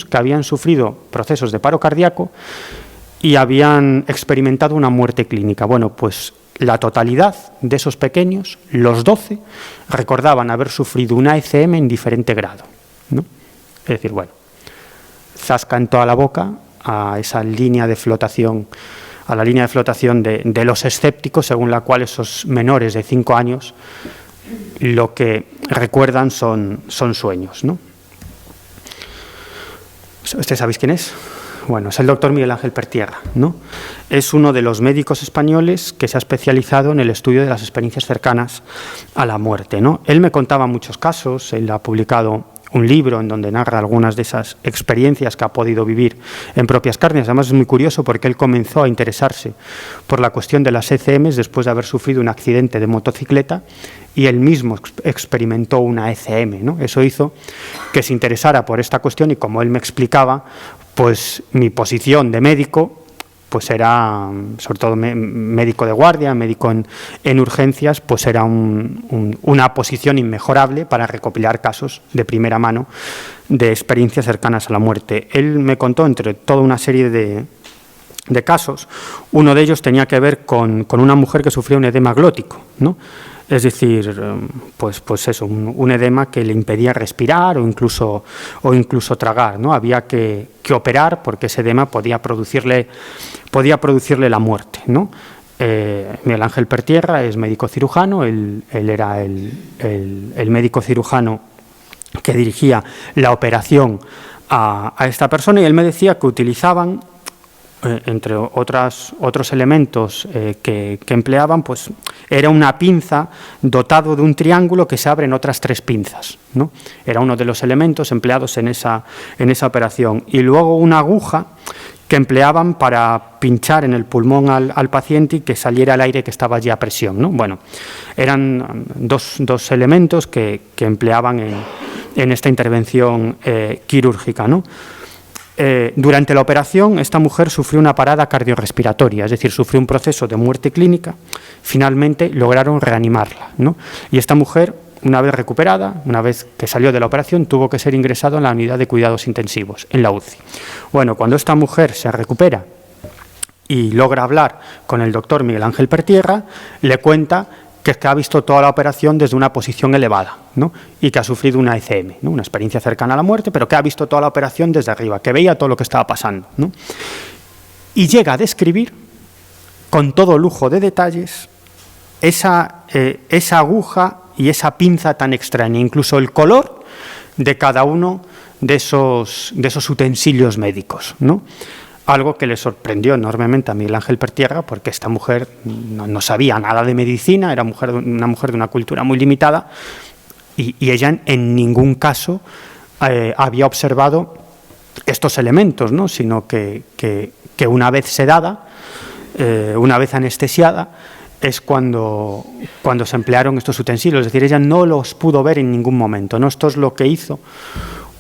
que habían sufrido procesos de paro cardíaco y habían experimentado una muerte clínica. Bueno, pues la totalidad de esos pequeños, los 12, recordaban haber sufrido una ECM en diferente grado, ¿no? Es decir, bueno, zasca en toda la boca a esa línea de flotación, a la línea de flotación de los escépticos, según la cual esos menores de 5 años lo que recuerdan son sueños, ¿no? ¿Usted sabéis quién es? Bueno, es el doctor Miguel Ángel Pertierra, ¿no? Es uno de los médicos españoles que se ha especializado en el estudio de las experiencias cercanas a la muerte, ¿no? Él me contaba muchos casos, él ha publicado un libro en donde narra algunas de esas experiencias que ha podido vivir en propias carnes. Además es muy curioso porque él comenzó a interesarse por la cuestión de las ECMs después de haber sufrido un accidente de motocicleta y él mismo experimentó una ECM, ¿no? Eso hizo que se interesara por esta cuestión y, como él me explicaba, pues mi posición de médico pues era, sobre todo médico de guardia, médico en urgencias, pues era una posición inmejorable para recopilar casos de primera mano de experiencias cercanas a la muerte. Él me contó, entre toda una serie de casos, uno de ellos tenía que ver con una mujer que sufría un edema glótico, ¿no? Es decir, pues eso, un edema que le impedía respirar o incluso tragar, ¿no? Había que operar porque ese edema podía producirle la muerte, ¿no? Miguel Ángel Pertierra es médico cirujano, él era el médico cirujano que dirigía la operación a esta persona, y él me decía que utilizaban, entre otros elementos que empleaban, pues era una pinza dotado de un triángulo que se abre en otras 3 pinzas, ¿no? Era uno de los elementos empleados en esa operación. Y luego una aguja que empleaban para pinchar en el pulmón al paciente y que saliera el aire que estaba allí a presión, ¿no? Bueno, eran dos elementos que empleaban en esta intervención quirúrgica, ¿no? Durante la operación, esta mujer sufrió una parada cardiorrespiratoria, es decir, sufrió un proceso de muerte clínica. Finalmente lograron reanimarla, ¿no? Y esta mujer, una vez recuperada, una vez que salió de la operación, tuvo que ser ingresada en la unidad de cuidados intensivos, en la UCI. Bueno, cuando esta mujer se recupera y logra hablar con el doctor Miguel Ángel Pertierra, le cuenta que ha visto toda la operación desde una posición elevada, ¿no? Y que ha sufrido una ECM, ¿no? Una experiencia cercana a la muerte, pero que ha visto toda la operación desde arriba, que veía todo lo que estaba pasando, ¿no? Y llega a describir con todo lujo de detalles esa aguja y esa pinza tan extraña, incluso el color de cada uno de esos utensilios médicos, ¿no? Algo que le sorprendió enormemente a Miguel Ángel Pertierra, porque esta mujer no sabía nada de medicina, era una mujer de una cultura muy limitada, y ella en ningún caso había observado estos elementos, ¿no? Sino que una vez sedada, una vez anestesiada, es cuando se emplearon estos utensilios. Es decir, ella no los pudo ver en ningún momento, ¿no? Esto es lo que hizo,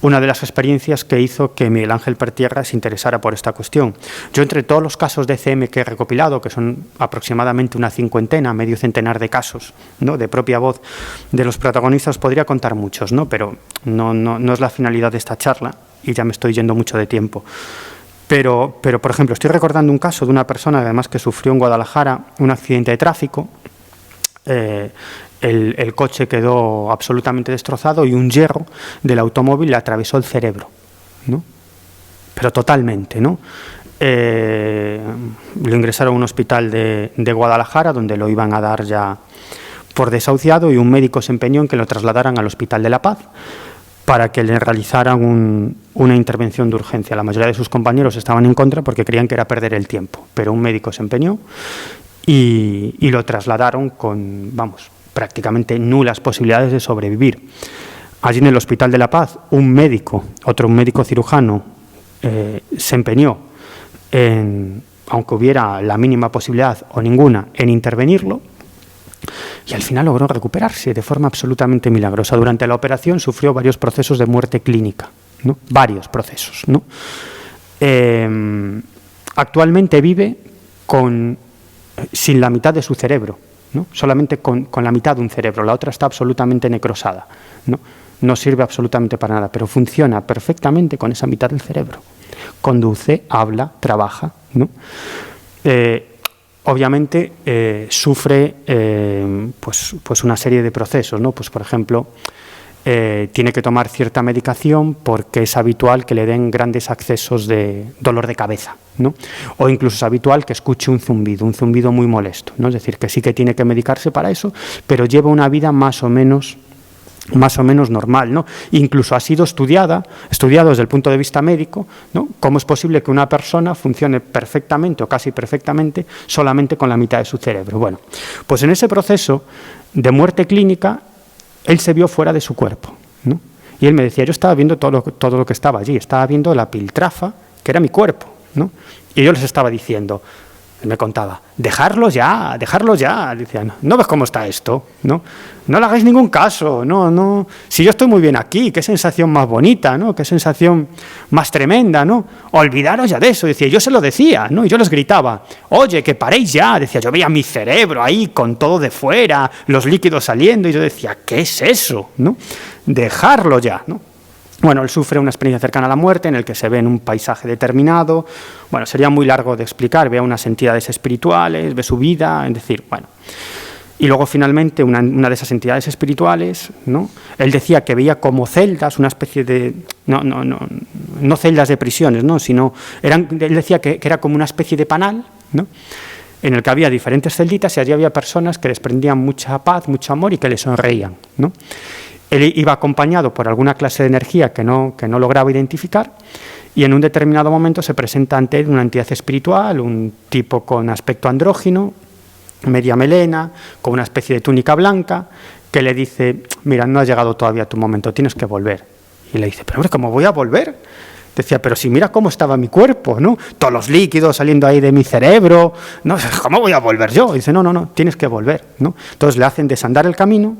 una de las experiencias que hizo que Miguel Ángel Pertierra se interesara por esta cuestión. Yo, entre todos los casos de ECM que he recopilado, que son aproximadamente una 50, medio centenar de casos, ¿no? De propia voz de los protagonistas, podría contar muchos, ¿no? Pero no es la finalidad de esta charla y ya me estoy yendo mucho de tiempo. Pero, por ejemplo, estoy recordando un caso de una persona, además, que sufrió en Guadalajara un accidente de tráfico. El coche quedó absolutamente destrozado y un hierro del automóvil le atravesó el cerebro, ¿no? Pero totalmente, ¿no? Lo ingresaron a un hospital de Guadalajara, donde lo iban a dar ya por desahuciado, y un médico se empeñó en que lo trasladaran al Hospital de la Paz para que le realizaran una intervención de urgencia. La mayoría de sus compañeros estaban en contra porque creían que era perder el tiempo, pero un médico se empeñó y lo trasladaron con, prácticamente nulas posibilidades de sobrevivir. Allí en el Hospital de la Paz, un médico cirujano, se empeñó aunque hubiera la mínima posibilidad o ninguna, en intervenirlo, y al final logró recuperarse de forma absolutamente milagrosa. Durante la operación sufrió varios procesos de muerte clínica, ¿no? Varios procesos, ¿no? Actualmente vive sin la mitad de su cerebro, ¿no? Solamente con la mitad de un cerebro, la otra está absolutamente necrosada, ¿no? no sirve absolutamente para nada, pero funciona perfectamente con esa mitad del cerebro. Conduce, habla, trabaja, ¿no? Obviamente sufre pues una serie de procesos, ¿no? Pues por ejemplo, tiene que tomar cierta medicación porque es habitual que le den grandes accesos de dolor de cabeza, ¿no? O incluso es habitual que escuche un zumbido muy molesto, ¿no? Es decir, que sí que tiene que medicarse para eso, pero lleva una vida más o menos normal, ¿no? Incluso ha sido estudiado desde el punto de vista médico, ¿no? Cómo es posible que una persona funcione perfectamente o casi perfectamente solamente con la mitad de su cerebro. Bueno, pues en ese proceso de muerte clínica, él se vio fuera de su cuerpo, ¿no? Y él me decía, yo estaba viendo todo lo que estaba allí, estaba viendo la piltrafa, que era mi cuerpo, ¿no? Y yo les estaba diciendo, él me contaba, dejarlos ya, decían, ¿no ves cómo está esto? No le hagáis ningún caso, no, si yo estoy muy bien aquí, qué sensación más bonita, ¿no? Qué sensación más tremenda, ¿no? Olvidaros ya de eso, decía, yo se lo decía, ¿no? Y yo les gritaba, oye, que paréis ya, decía, yo veía mi cerebro ahí con todo de fuera, los líquidos saliendo, y yo decía, ¿qué es eso? ¿No? Dejarlo ya, ¿no? Bueno, él sufre una experiencia cercana a la muerte en el que se ve en un paisaje determinado. Bueno, sería muy largo de explicar, ve a unas entidades espirituales, ve su vida, es decir, bueno. Y luego finalmente una de esas entidades espirituales, ¿no? Él decía que veía como celdas, una especie de, no celdas de prisiones, ¿no? Sino él decía que era como una especie de panal, ¿no? En el que había diferentes celditas y allí había personas que desprendían mucha paz, mucho amor y que le sonreían, ¿no? Él iba acompañado por alguna clase de energía que no lograba identificar, y en un determinado momento se presenta ante él una entidad espiritual, un tipo con aspecto andrógino, media melena, con una especie de túnica blanca, que le dice, mira, no ha llegado todavía tu momento, tienes que volver. Y le dice, pero hombre, ¿cómo voy a volver? Decía, pero si mira cómo estaba mi cuerpo, ¿no? Todos los líquidos saliendo ahí de mi cerebro, ¿no? ¿Cómo voy a volver yo? Y dice, no, tienes que volver, ¿no? Entonces le hacen desandar el camino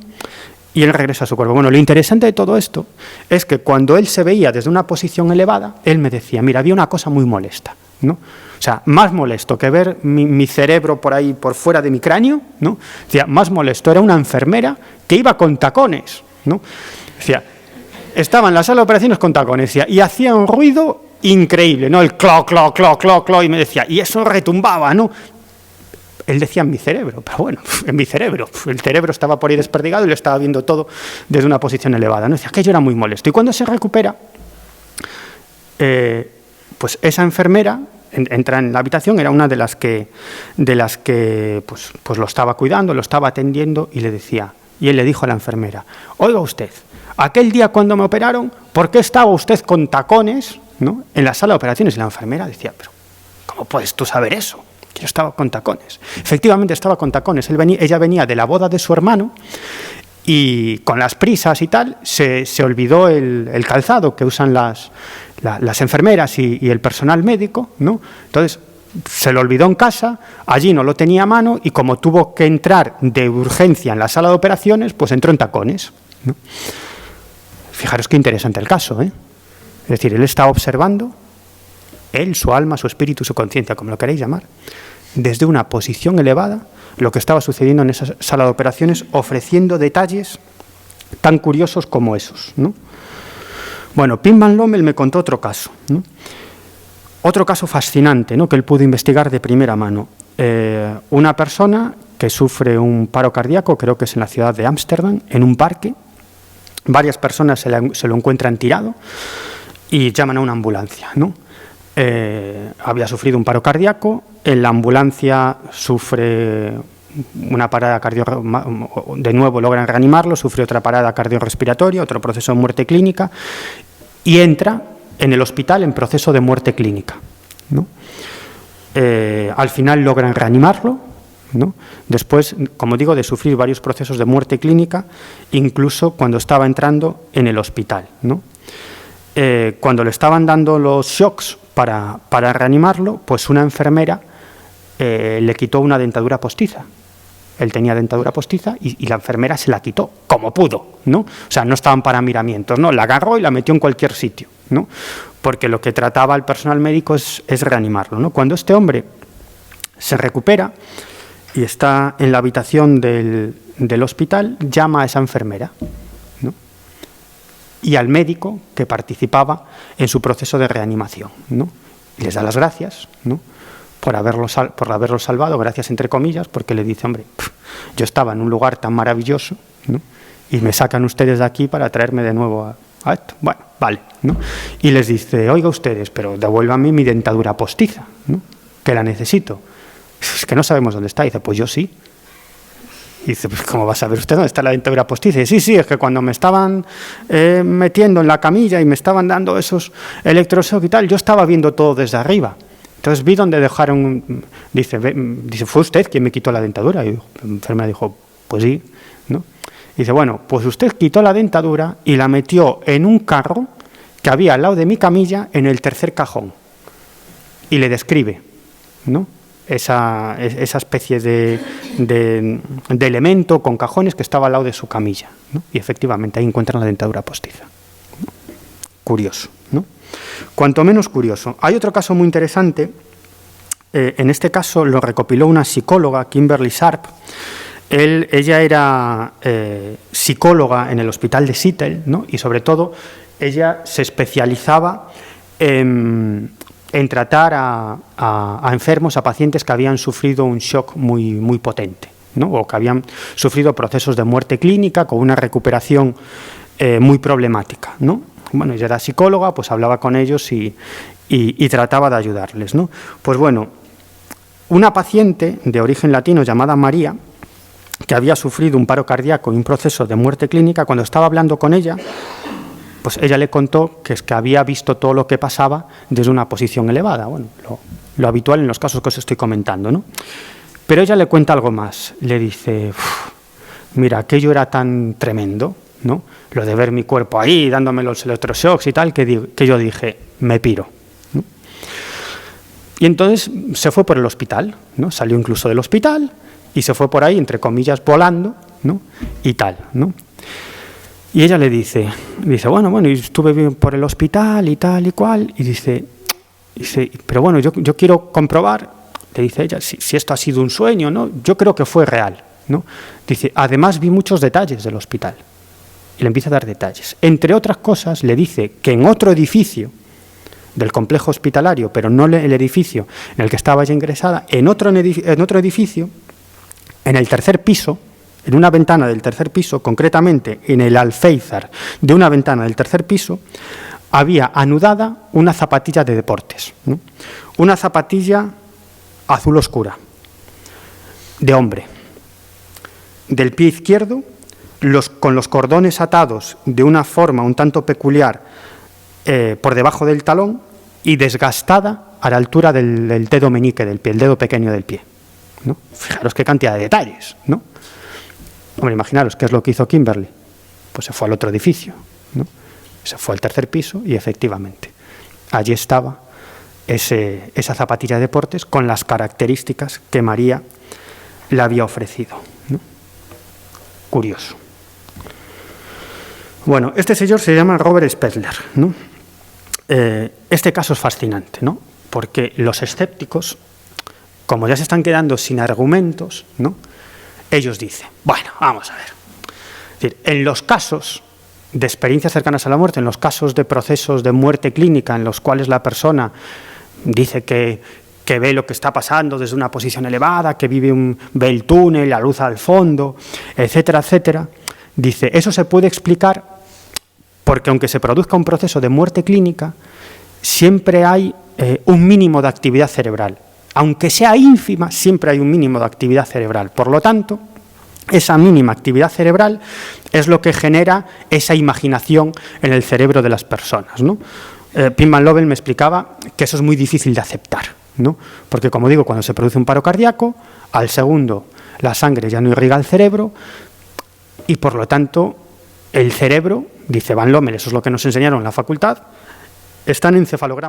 y él regresa a su cuerpo. Bueno, lo interesante de todo esto es que cuando él se veía desde una posición elevada, él me decía, mira, había una cosa muy molesta, ¿no? O sea, más molesto que ver mi cerebro por ahí, por fuera de mi cráneo, ¿no? Decía, más molesto era una enfermera que iba con tacones, ¿no? Decía, estaba en la sala de operaciones con tacones, decía, y hacía un ruido increíble, ¿no? El clo, clo, clo, clo, clo, y me decía, y eso retumbaba, ¿no? Él decía en mi cerebro, pero bueno, en mi cerebro. El cerebro estaba por ahí desperdigado y lo estaba viendo todo desde una posición elevada, ¿no? Decía, aquello era muy molesto. Y cuando se recupera, pues esa enfermera entra en la habitación, era una de las que pues lo estaba cuidando, lo estaba atendiendo, y le decía, y él le dijo a la enfermera, oiga usted, aquel día cuando me operaron, ¿por qué estaba usted con tacones, ¿no? En la sala de operaciones? Y la enfermera decía, pero ¿cómo puedes tú saber eso? Yo estaba con tacones. Efectivamente estaba con tacones. Ella venía de la boda de su hermano y con las prisas y tal se olvidó el calzado que usan las enfermeras y el personal médico, ¿no? Entonces se lo olvidó en casa, allí no lo tenía a mano y como tuvo que entrar de urgencia en la sala de operaciones, pues entró en tacones, ¿no? Fijaros qué interesante el caso, ¿eh? Es decir, él estaba observando, él, su alma, su espíritu, su conciencia, como lo queréis llamar, desde una posición elevada, lo que estaba sucediendo en esa sala de operaciones, ofreciendo detalles tan curiosos como esos, ¿no? Bueno, Pim Van Lommel me contó otro caso, ¿no? Otro caso fascinante, ¿no? Que él pudo investigar de primera mano. Una persona que sufre un paro cardíaco, creo que es en la ciudad de Ámsterdam, en un parque, varias personas se lo encuentran tirado y llaman a una ambulancia, ¿no? Había sufrido un paro cardíaco, en la ambulancia sufre una parada cardiorrespiratoria, de nuevo logran reanimarlo, sufre otra parada cardiorrespiratoria, otro proceso de muerte clínica y entra en el hospital en proceso de muerte clínica, ¿no? Al final logran reanimarlo, ¿no? Después, como digo, de sufrir varios procesos de muerte clínica, incluso cuando estaba entrando en el hospital, ¿no? Cuando le estaban dando los shocks para reanimarlo, pues una enfermera le quitó una dentadura postiza. Él tenía dentadura postiza y la enfermera se la quitó, como pudo, ¿no? O sea, no estaban para miramientos, ¿no? La agarró y la metió en cualquier sitio, ¿no? Porque lo que trataba el personal médico es reanimarlo, ¿no? Cuando este hombre se recupera y está en la habitación del hospital, llama a esa enfermera, ¿no? y al médico que participaba en su proceso de reanimación, ¿no? Y les da las gracias, ¿no?, por haberlo salvado, gracias entre comillas, porque le dice, hombre, yo estaba en un lugar tan maravilloso, ¿no?, y me sacan ustedes de aquí para traerme de nuevo a esto. Bueno, vale, ¿no? Y les dice, oiga ustedes, pero devuélvanme mi dentadura postiza, ¿no?, que la necesito. Es que no sabemos dónde está. Y dice, pues yo sí. Y dice, pues ¿cómo va a saber usted dónde está la dentadura postiza? Y dice, sí, es que cuando me estaban metiendo en la camilla y me estaban dando esos electroshock y tal, yo estaba viendo todo desde arriba. Entonces vi donde dejaron, dice, ¿fue usted quien me quitó la dentadura? Y la enfermera dijo, pues sí, ¿no? Y dice, bueno, pues usted quitó la dentadura y la metió en un carro que había al lado de mi camilla en el tercer cajón. Y le describe, ¿no?, esa especie de elemento con cajones que estaba al lado de su camilla, ¿no? Y efectivamente ahí encuentran la dentadura postiza, ¿no? Curioso, ¿no? Cuanto menos curioso. Hay otro caso muy interesante, en este caso lo recopiló una psicóloga, Kimberly Sharp. Ella era psicóloga en el hospital de Seattle, ¿no?, y sobre todo ella se especializaba en tratar a enfermos, a pacientes que habían sufrido un shock muy potente, ¿no?, o que habían sufrido procesos de muerte clínica con una recuperación muy problemática, ¿no? Bueno, ella era psicóloga, pues hablaba con ellos y trataba de ayudarles, ¿no? Pues bueno, una paciente de origen latino llamada María, que había sufrido un paro cardíaco y un proceso de muerte clínica, cuando estaba hablando con ella, pues ella le contó que es que había visto todo lo que pasaba desde una posición elevada, bueno, lo habitual en los casos que os estoy comentando, ¿no? Pero ella le cuenta algo más, le dice, mira, aquello era tan tremendo, ¿no?, lo de ver mi cuerpo ahí, dándome los electroshocks y tal, que yo dije, me piro, ¿no? Y entonces se fue por el hospital, ¿no?, salió incluso del hospital y se fue por ahí, entre comillas, volando, ¿no?, y tal, ¿no? Y ella le dice, bueno, y estuve bien por el hospital y tal y cual, y dice pero bueno, yo quiero comprobar, le dice ella, si esto ha sido un sueño, ¿no? Yo creo que fue real, ¿no? Dice, además vi muchos detalles del hospital. Y le empieza a dar detalles. Entre otras cosas, le dice que en otro edificio del complejo hospitalario, pero no el edificio en el que estaba ella ingresada, en otro edificio, en el tercer piso, en una ventana del tercer piso, concretamente en el alféizar de una ventana del tercer piso, había anudada una zapatilla de deportes, ¿no?, una zapatilla azul oscura, de hombre, del pie izquierdo, con los cordones atados de una forma un tanto peculiar por debajo del talón y desgastada a la altura del dedo meñique del pie, el dedo pequeño del pie, ¿no? Fijaros qué cantidad de detalles, ¿no? Hombre, imaginaros qué es lo que hizo Kimberly. Pues se fue al otro edificio, ¿no? Se fue al tercer piso y efectivamente allí estaba esa zapatilla de deportes con las características que María le había ofrecido, ¿no? Curioso. Bueno, este señor se llama Robert Spessler, ¿no? Este caso es fascinante, ¿no?, porque los escépticos, como ya se están quedando sin argumentos, ¿no?, ellos dicen, bueno, vamos a ver. Es decir, en los casos de experiencias cercanas a la muerte, en los casos de procesos de muerte clínica en los cuales la persona dice que ve lo que está pasando desde una posición elevada, que ve el túnel, la luz al fondo, etcétera, etcétera, dice, eso se puede explicar porque aunque se produzca un proceso de muerte clínica, siempre hay un mínimo de actividad cerebral. Aunque sea ínfima, siempre hay un mínimo de actividad cerebral. Por lo tanto, esa mínima actividad cerebral es lo que genera esa imaginación en el cerebro de las personas, ¿no? Pim Van Lovel me explicaba que eso es muy difícil de aceptar, ¿no? Porque, como digo, cuando se produce un paro cardíaco, al segundo la sangre ya no irriga el cerebro y, por lo tanto, el cerebro, dice Van Lommel, eso es lo que nos enseñaron en la facultad, está en encefalograma.